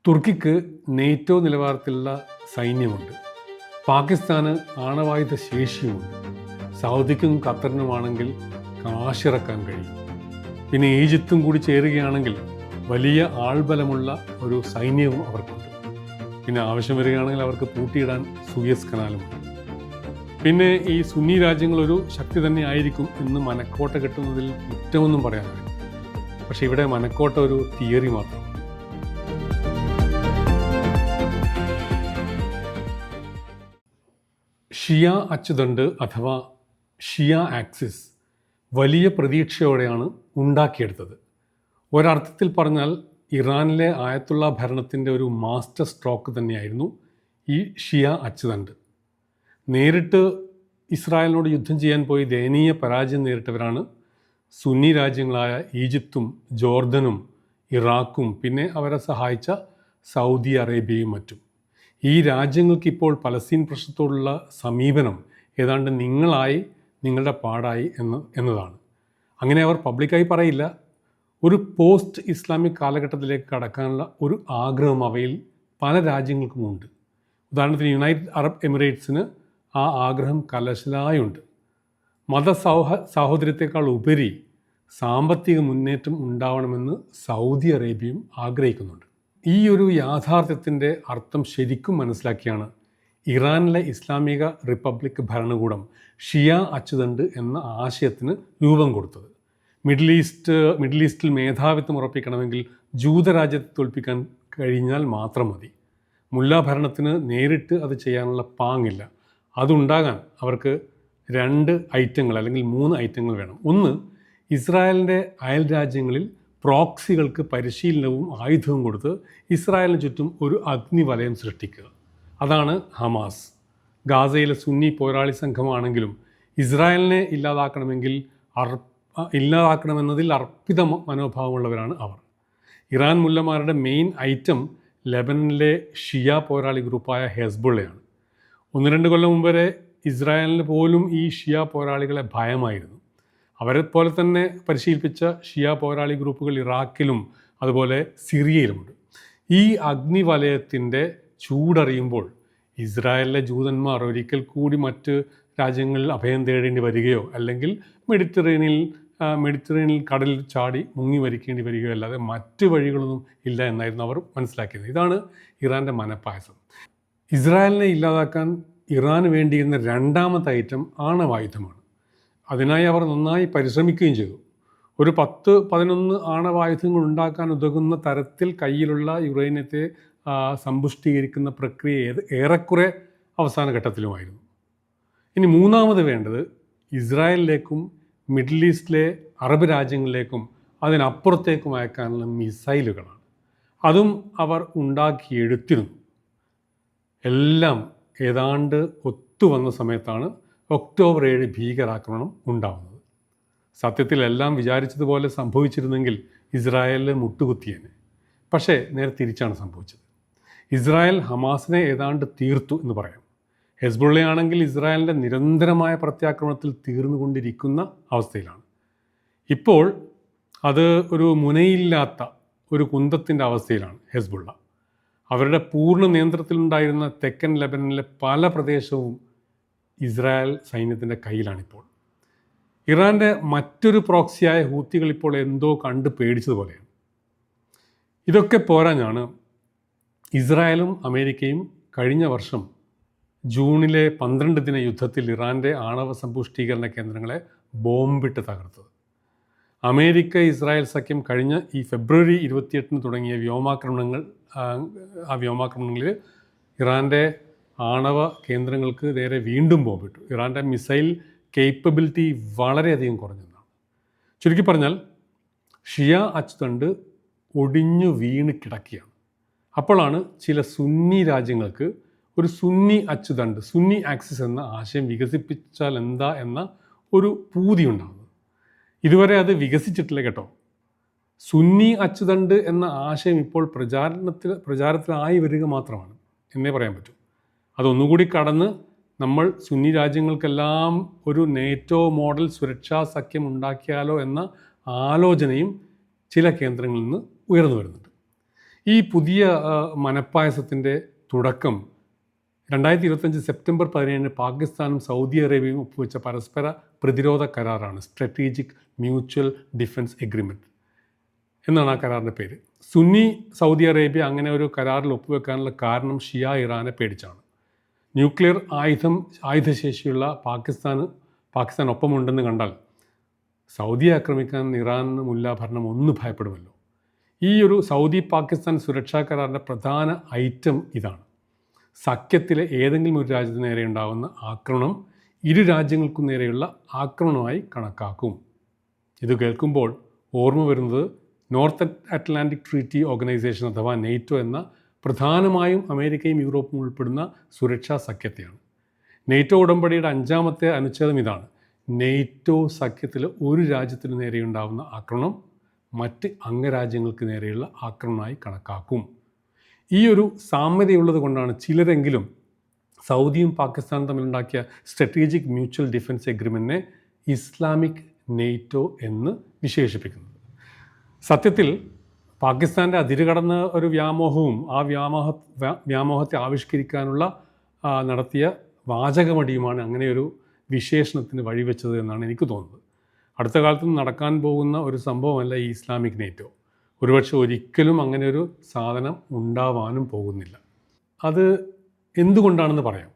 തുർക്കിക്ക് NATO നിലവാരത്തിലുള്ള സൈന്യമുണ്ട്. പാകിസ്ഥാന് ആണവായുധ ശേഷിയുമുണ്ട്. സൗദിക്കും ഖത്തറിനുമാണെങ്കിൽ കാശിറക്കാൻ കഴിയും. പിന്നെ ഈജിപ്തും കൂടി ചേരുകയാണെങ്കിൽ വലിയ ആൾബലമുള്ള ഒരു സൈന്യവും അവർക്കുണ്ട്. പിന്നെ ആവശ്യം വരികയാണെങ്കിൽ അവർക്ക് പൂട്ടിയിടാൻ സൂയസ് കനാലുമുണ്ട്. പിന്നെ ഈ സുന്നി രാജ്യങ്ങൾ ഒരു ശക്തി തന്നെ ആയിരിക്കും എന്ന് മനക്കോട്ട കെട്ടുന്നതിൽ കുറ്റമൊന്നും പറയാനില്ല. പക്ഷേ ഇവിടെ മനക്കോട്ട ഒരു തിയറി മാത്രമാണ്. ഷിയ അച്ചുതണ്ട് അഥവാ ഷിയ ആക്സിസ് വലിയ പ്രതീക്ഷയോടെയാണ് ഉണ്ടാക്കിയെടുത്തത്. ഒരർത്ഥത്തിൽ പറഞ്ഞാൽ ഇറാനിലെ ആയത്തുള്ള ഭരണത്തിൻ്റെ ഒരു മാസ്റ്റർ സ്ട്രോക്ക് തന്നെയായിരുന്നു ഈ ഷിയ അച്ചുതണ്ട്. നേരിട്ട് ഇസ്രായേലിനോട് യുദ്ധം ചെയ്യാൻ പോയി ദയനീയ പരാജയം നേരിട്ടവരാണ് സുന്നി രാജ്യങ്ങളായ ഈജിപ്തും ജോർദനും ഇറാഖും പിന്നെ അവരെ സഹായിച്ച സൗദി അറേബ്യയും മറ്റും. ഈ രാജ്യങ്ങൾക്കിപ്പോൾ പലസ്തീൻ പ്രശ്നത്തോടുള്ള സമീപനം ഏതാണ്ട് നിങ്ങളുടെ പാടായി എന്നതാണ്. അങ്ങനെ അവർ പബ്ലിക്കായി പറയില്ല. ഒരു പോസ്റ്റ് ഇസ്ലാമിക് കാലഘട്ടത്തിലേക്ക് കടക്കാനുള്ള ഒരു ആഗ്രഹം അവയിൽ പല രാജ്യങ്ങൾക്കുമുണ്ട്. ഉദാഹരണത്തിന് യുണൈറ്റഡ് അറബ് എമിറേറ്റ്സിന് ആ ആഗ്രഹം കലശലായുണ്ട്. സാഹോദര്യത്തെക്കാൾ ഉപരി സാമ്പത്തിക മുന്നേറ്റം ഉണ്ടാവണമെന്ന് സൗദി അറേബ്യയും ആഗ്രഹിക്കുന്നുണ്ട്. ഈ ഒരു യാഥാർത്ഥ്യത്തിൻ്റെ അർത്ഥം ശരിക്കും മനസ്സിലാക്കിയാണ് ഇറാനിലെ ഇസ്ലാമിക റിപ്പബ്ലിക് ഭരണകൂടം ഷിയ അച്ചുതണ്ട് എന്ന ആശയത്തിന് രൂപം കൊടുത്തത്. മിഡിൽ ഈസ്റ്റിൽ മേധാവിത്വം ഉറപ്പിക്കണമെങ്കിൽ ജൂതരാജ്യത്തെ തോൽപ്പിക്കാൻ കഴിഞ്ഞാൽ മാത്രം മതി. മുല്ല ഭരണത്തിന് നേരിട്ട് അത് ചെയ്യാനുള്ള പാങ്ങില്ല. അതുണ്ടാകാൻ അവർക്ക് 2 ഐറ്റങ്ങൾ അല്ലെങ്കിൽ 3 ഐറ്റങ്ങൾ വേണം. ഒന്ന്, ഇസ്രായേലിൻ്റെ അയൽ രാജ്യങ്ങളിൽ പ്രോക്സികൾക്ക് പരിശീലനവും ആയുധവും കൊടുത്ത് ഇസ്രായേലിന് ചുറ്റും ഒരു അഗ്നിവലയം സൃഷ്ടിക്കുക. അതാണ് ഹമാസ്. ഗാസയിലെ സുന്നി പോരാളി സംഘമാണെങ്കിലും ഇസ്രായേലിനെ ഇല്ലാതാക്കണമെന്നതിൽ അർപ്പിത മനോഭാവമുള്ളവരാണ് അവർ. ഇറാൻ മുല്ലമാരുടെ മെയിൻ ഐറ്റം ലെബനനിലെ ഷിയ പോരാളി ഗ്രൂപ്പായ ഹെസ്ബുള്ളയാണ്. 1-2 കൊല്ലം മുമ്പ് വരെ ഇസ്രായേലിന് പോലും ഈ ഷിയ പോരാളികളെ ഭയമായിരുന്നു. അവരെ പോലെ തന്നെ പരിശീലിപ്പിച്ച ഷിയ പോരാളി ഗ്രൂപ്പുകൾ ഇറാഖിലും അതുപോലെ സിറിയയിലുമുണ്ട്. ഈ അഗ്നിവലയത്തിൻ്റെ ചൂടറിയുമ്പോൾ ഇസ്രായേലിലെ ജൂതന്മാർ ഒരിക്കൽ കൂടി മറ്റ് രാജ്യങ്ങളിൽ അഭയം തേടേണ്ടി വരികയോ അല്ലെങ്കിൽ മെഡിറ്ററേനിയൻ കടലിൽ ചാടി മുങ്ങി മരിക്കേണ്ടി വരികയോ അല്ലാതെ മറ്റ് വഴികളൊന്നും ഇല്ല എന്നായിരുന്നു അവർ മനസ്സിലാക്കിയത്. ഇതാണ് ഇറാൻ്റെ മനപ്പായസം. ഇസ്രായേലിനെ ഇല്ലാതാക്കാൻ ഇറാന് വേണ്ടിയിരുന്ന 2ാമത്തെ ഐറ്റം ആണവായുധമാണ്. അതിനായി അവർ നന്നായി പരിശ്രമിക്കുകയും ചെയ്തു. ഒരു 10-11 ആണവായുധങ്ങൾ ഉണ്ടാക്കാൻ ഉതകുന്ന തരത്തിൽ കയ്യിലുള്ള യുറേനിയത്തെ സമ്പുഷ്ടീകരിക്കുന്ന പ്രക്രിയ ഏറെക്കുറെ അവസാന ഘട്ടത്തിലുമായിരുന്നു. ഇനി 3ാമത് വേണ്ടത് ഇസ്രായേലിലേക്കും മിഡിൽ ഈസ്റ്റിലെ അറബ് രാജ്യങ്ങളിലേക്കും അതിനപ്പുറത്തേക്കും അയക്കാനുള്ള മിസൈലുകളാണ്. അതും അവർ ഉണ്ടാക്കിയെടുത്തിരുന്നു. എല്ലാം ഏതാണ്ട് ഒത്തുവന്ന സമയത്താണ് ഒക്ടോബർ 7 ഭീകരാക്രമണം ഉണ്ടാവുന്നത്. സത്യത്തിൽ എല്ലാം വിചാരിച്ചതുപോലെ സംഭവിച്ചിരുന്നെങ്കിൽ ഇസ്രായേലിൽ മുട്ടുകുത്തിയേനെ. പക്ഷേ നേരെ തിരിച്ചാണ് സംഭവിച്ചത്. ഇസ്രായേൽ ഹമാസിനെ ഏതാണ്ട് തീർത്തു എന്ന് പറയാം. ഹെസ്ബുള്ളയാണെങ്കിൽ ഇസ്രായേലിൻ്റെ നിരന്തരമായ പ്രത്യാക്രമണത്തിൽ തീർന്നുകൊണ്ടിരിക്കുന്ന അവസ്ഥയിലാണ്. ഇപ്പോൾ അത് ഒരു മുനയില്ലാത്ത ഒരു കുന്തത്തിൻ്റെ അവസ്ഥയിലാണ് ഹെസ്ബുള്ള. അവരുടെ പൂർണ്ണ നിയന്ത്രണത്തിലുണ്ടായിരുന്ന തെക്കൻ ലെബനനിലെ പല പ്രദേശവും ഇസ്രായേൽ സൈന്യത്തിൻ്റെ കയ്യിലാണിപ്പോൾ. ഇറാൻ്റെ മറ്റൊരു പ്രോക്സിയായ ഹൂത്തികൾ ഇപ്പോൾ എന്തോ കണ്ട് പേടിച്ചതുപോലെയാണ്. ഇതൊക്കെ പോരാഞ്ഞാണ് ഇസ്രായേലും അമേരിക്കയും കഴിഞ്ഞ വർഷം ജൂണിലെ 12 ദിന യുദ്ധത്തിൽ ഇറാൻ്റെ ആണവ സമ്പുഷ്ടീകരണ കേന്ദ്രങ്ങളെ ബോംബിട്ട് തകർത്തത്. അമേരിക്ക ഇസ്രായേൽ സഖ്യം കഴിഞ്ഞ ഈ ഫെബ്രുവരി 28 തുടങ്ങിയ വ്യോമാക്രമണങ്ങളിൽ ഇറാൻ്റെ ആണവ കേന്ദ്രങ്ങൾക്ക് നേരെ വീണ്ടും ബോംബിട്ടു. ഇറാൻ്റെ മിസൈൽ കേപ്പബിലിറ്റി വളരെയധികം കുറഞ്ഞതാണ്. ചുരുക്കി പറഞ്ഞാൽ ഷിയ അച്ചുതണ്ട് ഒടിഞ്ഞു വീണ് കിടക്കുകയാണ്. അപ്പോഴാണ് ചില സുന്നി രാജ്യങ്ങൾക്ക് ഒരു സുന്നി അച്ചുതണ്ട്, സുന്നി ആക്സിസ് എന്ന ആശയം വികസിപ്പിച്ചാൽ എന്താ എന്ന ഒരു പൂതി ഉണ്ടാകുന്നത്. ഇതുവരെ അത് വികസിച്ചിട്ടില്ല കേട്ടോ. സുന്നി അച്ചുതണ്ട് എന്ന ആശയം ഇപ്പോൾ പ്രചാരത്തിലായി വരിക മാത്രമാണ് എന്നേ പറയാൻ പറ്റൂ. അതൊന്നുകൂടി കടന്ന് നമ്മൾ സുന്നി രാജ്യങ്ങൾക്കെല്ലാം ഒരു നേറ്റോ മോഡൽ സുരക്ഷാ സഖ്യം ഉണ്ടാക്കിയാലോ എന്ന ആലോചനയും ചില കേന്ദ്രങ്ങളിൽ നിന്ന് ഉയർന്നു വരുന്നുണ്ട്. ഈ പുതിയ മനപ്പായസത്തിൻ്റെ തുടക്കം 2025 സെപ്റ്റംബർ 17 പാകിസ്ഥാനും സൗദി അറേബ്യയും ഒപ്പുവെച്ച പരസ്പര പ്രതിരോധ കരാറാണ്. സ്ട്രാറ്റജിക് മ്യൂച്വൽ ഡിഫൻസ് എഗ്രിമെൻറ്റ് എന്നാണ് ആ കരാറിൻ്റെ പേര്. സുന്നി സൗദി അറേബ്യ അങ്ങനെ ഒരു കരാറിൽ ഒപ്പുവെക്കാനുള്ള കാരണം ഷിയ ഇറാനെ പേടിച്ചാണ്. ന്യൂക്ലിയർ ആയുധശേഷിയുള്ള പാകിസ്ഥാൻ ഒപ്പമുണ്ടെന്ന് കണ്ടാൽ സൗദിയെ ആക്രമിക്കാൻ ഇറാൻ മുല്ല ഭരണം ഒന്ന് ഭയപ്പെടുമല്ലോ. ഈ ഒരു സൗദി പാകിസ്ഥാൻ സുരക്ഷാ കരാറിൻ്റെ പ്രധാന ഐറ്റം ഇതാണ്. സഖ്യത്തിലെ ഏതെങ്കിലും ഒരു രാജ്യത്തിന് നേരെ ഉണ്ടാകുന്ന ആക്രമണം ഇരു രാജ്യങ്ങൾക്കും നേരെയുള്ള ആക്രമണമായി കണക്കാക്കും. ഇത് കേൾക്കുമ്പോൾ ഓർമ്മ വരുന്നത് നോർത്ത് അറ്റ്ലാന്റിക് ട്രീറ്റി ഓർഗനൈസേഷൻ അഥവാ നെയ്റ്റോ എന്ന പ്രധാനമായും അമേരിക്കയും യൂറോപ്പും ഉൾപ്പെടുന്ന സുരക്ഷാ സഖ്യത്തെയാണ്. നെയ്റ്റോ ഉടമ്പടിയുടെ 5ാമത്തെ അനുച്ഛേദം ഇതാണ്: നെയ്റ്റോ സഖ്യത്തിലെ ഒരു രാജ്യത്തിനു നേരെയുണ്ടാകുന്ന ആക്രമണം മറ്റ് അംഗരാജ്യങ്ങൾക്ക് നേരെയുള്ള ആക്രമണമായി കണക്കാക്കും. ഈ ഒരു സാമ്യതയുള്ളത് കൊണ്ടാണ് ചിലരെങ്കിലും സൗദിയും പാകിസ്ഥാനും തമ്മിലുണ്ടാക്കിയ സ്ട്രാറ്റജിക് മ്യൂച്വൽ ഡിഫൻസ് എഗ്രിമെൻറ്റിനെ ഇസ്ലാമിക് നെയ്റ്റോ എന്ന് വിശേഷിപ്പിക്കുന്നത്. സത്യത്തിൽ പാകിസ്ഥാൻ്റെ അതിരുകടന്ന ഒരു വ്യാമോഹവും ആ വ്യാമോഹത്തെ ആവിഷ്കരിക്കാനുള്ള നടത്തിയ വാചകമടിയുമാണ് അങ്ങനെയൊരു വിശേഷണത്തിന് വഴിവെച്ചത് എന്നാണ് എനിക്ക് തോന്നുന്നത്. അടുത്ത കാലത്ത് നടക്കാൻ പോകുന്ന ഒരു സംഭവമല്ല ഈ ഇസ്ലാമിക് നെയ്റ്റോ. ഒരുപക്ഷെ ഒരിക്കലും അങ്ങനെ ഒരു സാധനം ഉണ്ടാവാനും പോകുന്നില്ല. അത് എന്തുകൊണ്ടാണെന്ന് പറയാം.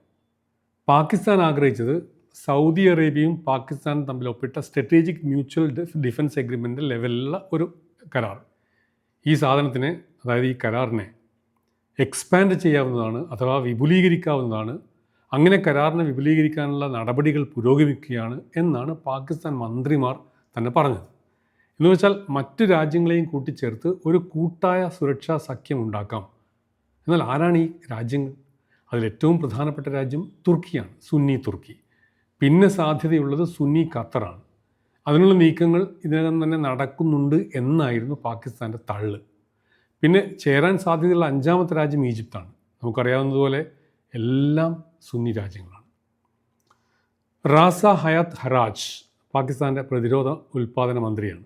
പാകിസ്ഥാൻ ആഗ്രഹിച്ചത് സൗദി അറേബ്യയും പാകിസ്ഥാനും തമ്മിൽ ഒപ്പിട്ട സ്ട്രാറ്റജിക് മ്യൂച്വൽ ഡിഫൻസ് എഗ്രിമെൻ്റ് ലെവലിലുള്ള ഒരു കരാർ. ഈ സാധനത്തിനെ, അതായത് ഈ കരാറിനെ എക്സ്പാൻഡ് ചെയ്യാവുന്നതാണ് അഥവാ വിപുലീകരിക്കാവുന്നതാണ്. അങ്ങനെ കരാറിനെ വിപുലീകരിക്കാനുള്ള നടപടികൾ പുരോഗമിക്കുകയാണ് എന്നാണ് പാകിസ്ഥാൻ മന്ത്രിമാർ തന്നെ പറഞ്ഞത്. എന്ന് വെച്ചാൽ മറ്റു രാജ്യങ്ങളെയും കൂട്ടിച്ചേർത്ത് ഒരു കൂട്ടായ സുരക്ഷാ സഖ്യം ഉണ്ടാക്കാം. എന്നാൽ ആരാണ് ഈ രാജ്യങ്ങൾ? അതിലേറ്റവും പ്രധാനപ്പെട്ട രാജ്യം തുർക്കിയാണ്, സുന്നി തുർക്കി. പിന്നെ സാധ്യതയുള്ളത് സുന്നി ഖത്തറാണ്. അതിനുള്ള നീക്കങ്ങൾ ഇതിനകം തന്നെ നടക്കുന്നുണ്ട് എന്നായിരുന്നു പാകിസ്ഥാൻ്റെ തള്ള്. പിന്നെ ചേരാൻ സാധ്യതയുള്ള 5ാമത്തെ രാജ്യം ഈജിപ്താണ്. നമുക്കറിയാവുന്നതുപോലെ എല്ലാം സുന്നി രാജ്യങ്ങളാണ്. റാസ ഹയാത്ത് ഹറാജ് പാകിസ്ഥാൻ്റെ പ്രതിരോധ ഉൽപ്പാദന മന്ത്രിയാണ്.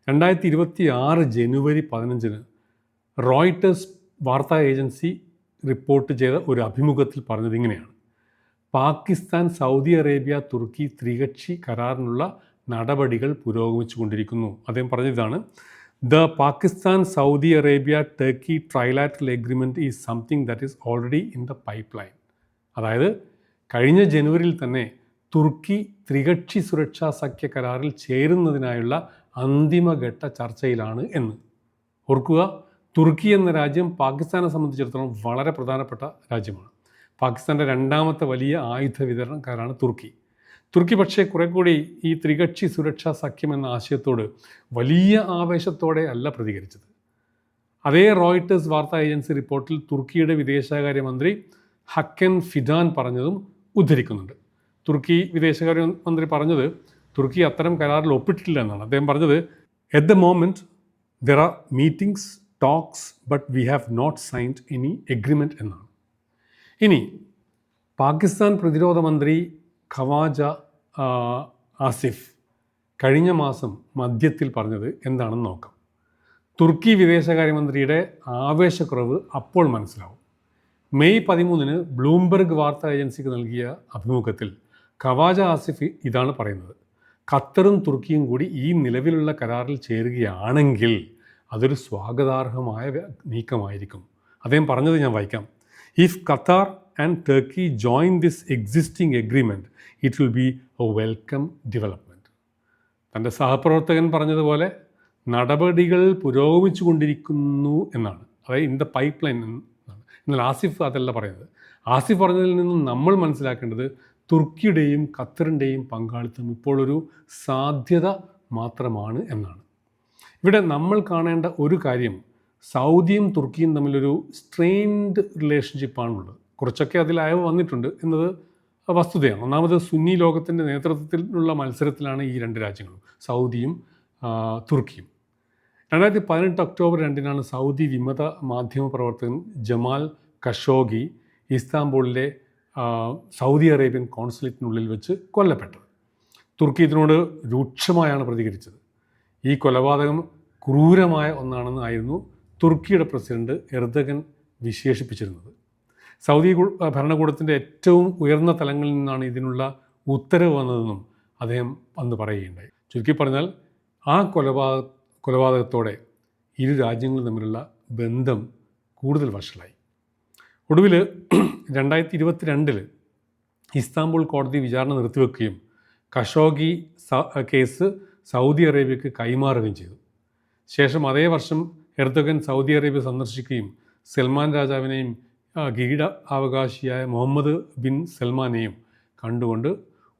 2026 ജനുവരി 15 റോയിട്ടേഴ്സ് വാർത്താ ഏജൻസി റിപ്പോർട്ട് ചെയ്ത ഒരു അഭിമുഖത്തിൽ പറഞ്ഞത് ഇങ്ങനെയാണ്: പാകിസ്ഥാൻ, സൗദി അറേബ്യ, തുർക്കി ത്രികക്ഷി കരാറിനുള്ള നടപടികൾ പുരോഗമിച്ചുകൊണ്ടിരിക്കുന്നു. അദ്ദേഹം പറഞ്ഞതാണ്, the Pakistan Saudi Arabia Turkey trilateral agreement is something that is already in the pipe line. അതായത് കഴിഞ്ഞ ജനുവരിയിൽ തന്നെ തുർക്കി ത്രികക്ഷി സുരക്ഷാ സഖ്യ കരാറിൽ ചേരുന്നതിനായുള്ള അന്തിമഘട്ട ചർച്ചയിലാണ് എന്ന്. ഓർക്കുക, തുർക്കി എന്ന രാജ്യം പാകിസ്ഥാനെ സംബന്ധിച്ചിടത്തോളം വളരെ പ്രധാനപ്പെട്ട രാജ്യമാണ്. പാകിസ്ഥാൻ്റെ 2ാമത്തെ വലിയ ആയുധ വിതരണക്കാരാണ് തുർക്കി. തുർക്കി പക്ഷേ കുറെ കൂടി ഈ ത്രികക്ഷി സുരക്ഷാ സഖ്യം എന്ന ആശയത്തോട് വലിയ ആവേശത്തോടെ അല്ല പ്രതികരിച്ചത്. അതേ റോയിട്ടേഴ്സ് വാർത്താ ഏജൻസി റിപ്പോർട്ടിൽ തുർക്കിയുടെ വിദേശകാര്യമന്ത്രി ഹക്കൻ ഫിദാൻ പറഞ്ഞതും ഉദ്ധരിക്കുന്നുണ്ട്. തുർക്കി വിദേശകാര്യമന്ത്രി പറഞ്ഞത് തുർക്കി അത്തരം കരാറിൽ ഒപ്പിട്ടിട്ടില്ല എന്നാണ്. അദ്ദേഹം പറഞ്ഞത്, at the moment there are meetings, talks, but we have not signed any agreement എന്നാണ്. ഇനി പാകിസ്ഥാൻ പ്രതിരോധ മന്ത്രി ഖവാജ ആസിഫ് കഴിഞ്ഞ മാസം മധ്യത്തിൽ പറഞ്ഞത് എന്താണെന്ന് നോക്കാം. തുർക്കി വിദേശകാര്യമന്ത്രിയുടെ ആവേശക്കുറവ് അപ്പോൾ മനസ്സിലാവും. മെയ് 13 ബ്ലൂംബെർഗ് വാർത്താ ഏജൻസിക്ക് നൽകിയ അഭിമുഖത്തിൽ ഖവാജ ആസിഫ് ഇതാണ് പറയുന്നത്: ഖത്തറും തുർക്കിയും കൂടി ഈ നിലവിലുള്ള കരാറിൽ ചേരുകയാണെങ്കിൽ അതൊരു സ്വാഗതാർഹമായ നീക്കമായിരിക്കും. അദ്ദേഹം പറഞ്ഞത് ഞാൻ വായിക്കാം: if Qatar and Turkey join this existing agreement it will be A welcome development. തൻ്റെ സഹപ്രവർത്തകൻ പറഞ്ഞതുപോലെ നടപടികൾ പുരോഗമിച്ചു കൊണ്ടിരിക്കുന്നു എന്നാണ്, അതായത് ഇൻ ദ പൈപ്പ് ലൈൻ എന്നാണ്. എന്നാൽ ആസിഫ് അതല്ല പറയുന്നത്. ആസിഫ് പറഞ്ഞതിൽ നിന്നും നമ്മൾ മനസ്സിലാക്കേണ്ടത് തുർക്കിയുടെയും ഖത്തറിൻ്റെയും പങ്കാളിത്തം ഇപ്പോൾ ഒരു സാധ്യത മാത്രമാണ് എന്നാണ്. ഇവിടെ നമ്മൾ കാണേണ്ട ഒരു കാര്യം, സൗദിയും തുർക്കിയും തമ്മിലൊരു സ്ട്രെയിൻഡ് റിലേഷൻഷിപ്പാണുള്ളത്. കുറച്ചൊക്കെ അതിൽ അയവ് വന്നിട്ടുണ്ട് എന്നത് വസ്തുതയാണ്. ഒന്നാമത് സുന്നി ലോകത്തിൻ്റെ നേതൃത്വത്തിലുള്ള മത്സരത്തിലാണ് ഈ രണ്ട് രാജ്യങ്ങളും, സൗദിയും തുർക്കിയും. 2018 ഒക്ടോബർ 2 സൗദി വിമത മാധ്യമ പ്രവർത്തകൻ ജമാൽ ഖഷോഗി ഇസ്താംബൂളിലെ സൗദി അറേബ്യൻ കോൺസുലേറ്റിനുള്ളിൽ വെച്ച് കൊല്ലപ്പെട്ടത്. തുർക്കി ഇതിനോട് രൂക്ഷമായാണ് പ്രതികരിച്ചത്. ഈ കൊലപാതകം ക്രൂരമായ ഒന്നാണെന്നായിരുന്നു തുർക്കിയുടെ പ്രസിഡന്റ് എർദഗൻ വിശേഷിപ്പിച്ചിരുന്നത്. സൗദി ഭരണകൂടത്തിൻ്റെ ഏറ്റവും ഉയർന്ന തലങ്ങളിൽ നിന്നാണ് ഇതിനുള്ള ഉത്തരവ് വന്നതെന്നും അദ്ദേഹം അന്ന് പറയുകയുണ്ടായി. ചുരുക്കി പറഞ്ഞാൽ ആ കൊലപാതകത്തോടെ ഇരു രാജ്യങ്ങളും തമ്മിലുള്ള ബന്ധം കൂടുതൽ വഷളായി. ഒടുവിൽ 2022 ഇസ്താംബുൾ കോടതി വിചാരണ നിർത്തിവെക്കുകയും ഖഷോഗി കേസ് സൗദി അറേബ്യക്ക് കൈമാറുകയും ചെയ്തു. ശേഷം അതേ വർഷം എർദോഗൻ സൗദി അറേബ്യ സന്ദർശിക്കുകയും സൽമാൻ രാജാവിനെയും കിരീടാവകാശിയായ മുഹമ്മദ് ബിൻ സൽമാനെയും കണ്ടുകൊണ്ട്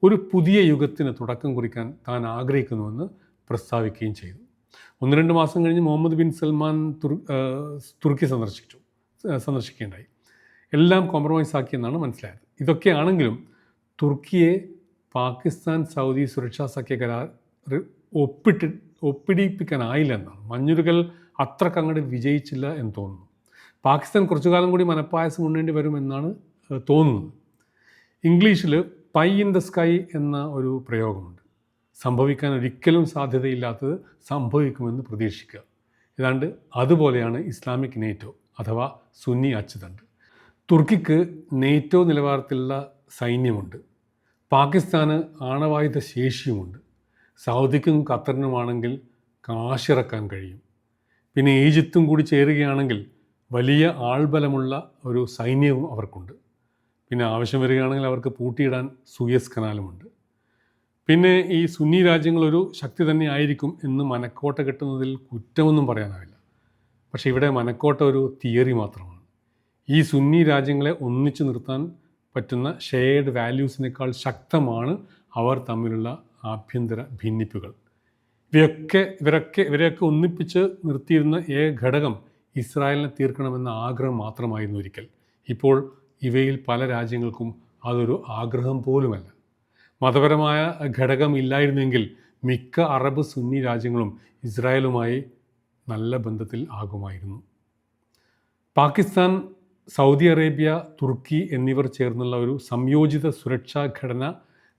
ഒരു പുതിയ യുഗത്തിന് തുടക്കം കുറിക്കാൻ താൻ ആഗ്രഹിക്കുന്നുവെന്ന് പ്രസ്താവിക്കുകയും ചെയ്തു. 1-2 മാസം കഴിഞ്ഞ് മുഹമ്മദ് ബിൻ സൽമാൻ തുർക്കി സന്ദർശിക്കുകയുണ്ടായി. എല്ലാം കോംപ്രമൈസ് ആക്കിയെന്നാണ് മനസ്സിലായത്. ഇതൊക്കെയാണെങ്കിലും തുർക്കിയെ പാകിസ്ഥാൻ സൗദി സുരക്ഷാ സഖ്യ കരാർ ഒപ്പിടിപ്പിക്കാനായില്ല എന്നാണ്. മഞ്ഞുരുകൽ അത്രക്കങ്ങോട്ട് വിജയിച്ചില്ല എന്ന് തോന്നുന്നു. പാകിസ്ഥാൻ കുറച്ചു കാലം കൂടി മനപ്പായസം ഉണ്ണേണ്ടി വരുമെന്നാണ് തോന്നുന്നത്. ഇംഗ്ലീഷിൽ പൈ ഇൻ ദ സ്കൈ എന്ന ഒരു പ്രയോഗമുണ്ട്. സംഭവിക്കാൻ ഒരിക്കലും സാധ്യതയില്ലാത്തത് സംഭവിക്കുമെന്ന് പ്രതീക്ഷിക്കുക. ഏതാണ്ട് അതുപോലെയാണ് ഇസ്ലാമിക് നേറ്റോ അഥവാ സുന്നി അച്ചുതണ്ട്. തുർക്കിക്ക് നേറ്റോ നിലവാരത്തിലുള്ള സൈന്യമുണ്ട്. പാകിസ്ഥാന് ആണവായുധ ശേഷിയുമുണ്ട്. സൗദിക്കും ഖത്തറിനുമാണെങ്കിൽ കാശിറക്കാൻ കഴിയും. പിന്നെ ഈജിപ്തും കൂടി ചേരുകയാണെങ്കിൽ വലിയ ആൾബലമുള്ള ഒരു സൈന്യവും അവർക്കുണ്ട്. പിന്നെ ആവശ്യം വരികയാണെങ്കിൽ അവർക്ക് പൂട്ടിയിടാൻ സൂയസ് കനാലുമുണ്ട്. പിന്നെ ഈ സുന്നി രാജ്യങ്ങളൊരു ശക്തി തന്നെ ആയിരിക്കും എന്ന് മനക്കോട്ട കെട്ടുന്നതിൽ കുറ്റമൊന്നും പറയാനാവില്ല. പക്ഷേ ഇവിടെ മനക്കോട്ട ഒരു തിയറി മാത്രമാണ്. ഈ സുന്നി രാജ്യങ്ങളെ ഒന്നിച്ചു നിർത്താൻ പറ്റുന്ന ഷെയർഡ് വാല്യൂസിനേക്കാൾ ശക്തമാണ് അവർ തമ്മിലുള്ള ആഭ്യന്തര ഭിന്നിപ്പുകൾ. ഇവരെയൊക്കെ ഒന്നിപ്പിച്ച് നിർത്തിയിരുന്ന ഘടകം ഇസ്രായേലിനെ തീർക്കണമെന്ന ആഗ്രഹം മാത്രമായിരുന്നു ഒരിക്കൽ. ഇപ്പോൾ ഇവയിൽ പല രാജ്യങ്ങൾക്കും അതൊരു ആഗ്രഹം പോലുമല്ല. മതപരമായ ഘടകം ഇല്ലായിരുന്നെങ്കിൽ മിക്ക അറബ് സുന്നി രാജ്യങ്ങളും ഇസ്രായേലുമായി നല്ല ബന്ധത്തിൽ ആകുമായിരുന്നു. പാകിസ്ഥാൻ, സൗദി അറേബ്യ, തുർക്കി എന്നിവർ ചേർന്നുള്ള ഒരു സംയോജിത സുരക്ഷാ ഘടന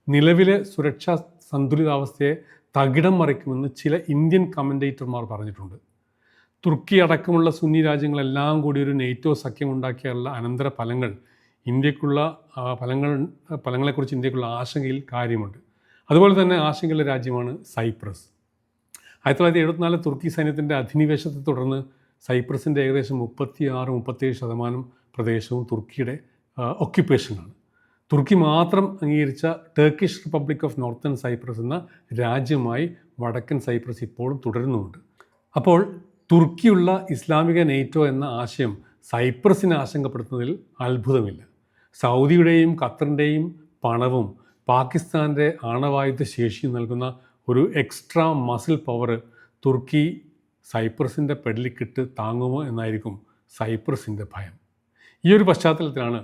നിലവിലെ സുരക്ഷാ സന്തുലിതാവസ്ഥയെ തകിടം മറിക്കുമെന്ന് ചില ഇന്ത്യൻ കമൻറ്റേറ്റർമാർ പറഞ്ഞിട്ടുണ്ട്. തുർക്കി അടക്കമുള്ള സുന്നി രാജ്യങ്ങളെല്ലാം കൂടി ഒരു നേറ്റോ സഖ്യമുണ്ടാക്കിയുള്ള അനന്തര ഫലങ്ങൾ ഫലങ്ങളെക്കുറിച്ച് ഇന്ത്യക്കുള്ള ആശങ്കയിൽ കാര്യമുണ്ട്. അതുപോലെ തന്നെ ആശങ്കയുള്ള രാജ്യമാണ് സൈപ്രസ്. 1974 തുർക്കി സൈന്യത്തിൻ്റെ അധിനിവേശത്തെ തുടർന്ന് സൈപ്രസിൻ്റെ ഏകദേശം 36-37% പ്രദേശവും തുർക്കിയുടെ ഒക്യുപ്പേഷനാണ്. തുർക്കി മാത്രം അംഗീകരിച്ച Turkish republic of northern Cyprus എന്ന രാജ്യമായി വടക്കൻ സൈപ്രസ് ഇപ്പോഴും തുടരുന്നുമുണ്ട്. അപ്പോൾ തുർക്കിയുള്ള ഇസ്ലാമിക നേറ്റോ എന്ന ആശയം സൈപ്രസിനെ ആശങ്കപ്പെടുത്തുന്നതിൽ അത്ഭുതമില്ല. സൗദിയുടെയും ഖത്തറിൻ്റെയും പണവും പാകിസ്ഥാൻ്റെ ആണവായുധ ശേഷിയും നൽകുന്ന ഒരു എക്സ്ട്രാ മസിൽ പവർ തുർക്കി സൈപ്രസിൻ്റെ പെടലിക്കിട്ട് താങ്ങുമോ എന്നായിരിക്കും സൈപ്രസിൻ്റെ ഭയം. ഈ ഒരു പശ്ചാത്തലത്തിലാണ്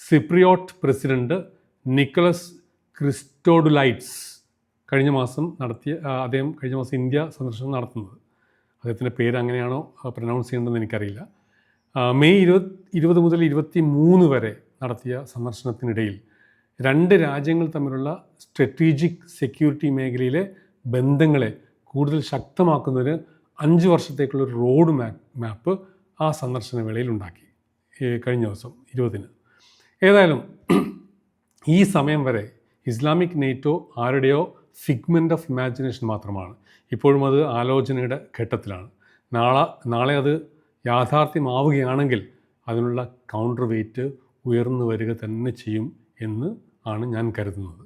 സിപ്രിയോട്ട് പ്രസിഡന്റ് നിക്കോളസ് ക്രിസ്റ്റോഡുലൈറ്റ്സ് കഴിഞ്ഞ മാസം ഇന്ത്യ സന്ദർശനം നടത്തുന്നത്. അദ്ദേഹത്തിൻ്റെ പേര് അങ്ങനെയാണോ പ്രൊനൗൺസ് ചെയ്യേണ്ടതെന്ന് എനിക്കറിയില്ല. മെയ് 20 മുതൽ 23 വരെ നടത്തിയ സന്ദർശനത്തിനിടയിൽ 2 രാജ്യങ്ങൾ തമ്മിലുള്ള സ്ട്രാറ്റജിക് സെക്യൂരിറ്റി മേഖലയിലെ ബന്ധങ്ങളെ കൂടുതൽ ശക്തമാക്കുന്നതിന് 5 വർഷത്തേക്കുള്ള ഒരു റോഡ് മാപ്പ് ആ സന്ദർശന വേളയിൽ ഉണ്ടാക്കി കഴിഞ്ഞ ദിവസം 20-ന്. ഏതായാലും ഈ സമയം വരെ ഇസ്ലാമിക് നേറ്റോ ആരുടെയോ ഫിഗ്മെൻ്റ് ഓഫ് ഇമാജിനേഷൻ മാത്രമാണ്. ഇപ്പോഴും അത് ആലോചനയുടെ ഘട്ടത്തിലാണ്. നാളെ അത് യാഥാർത്ഥ്യമാവുകയാണെങ്കിൽ അതിനുള്ള കൗണ്ടർ വെയ്റ്റ് ഉയർന്നു വരിക തന്നെ ചെയ്യും എന്ന് ആണ് ഞാൻ കരുതുന്നത്.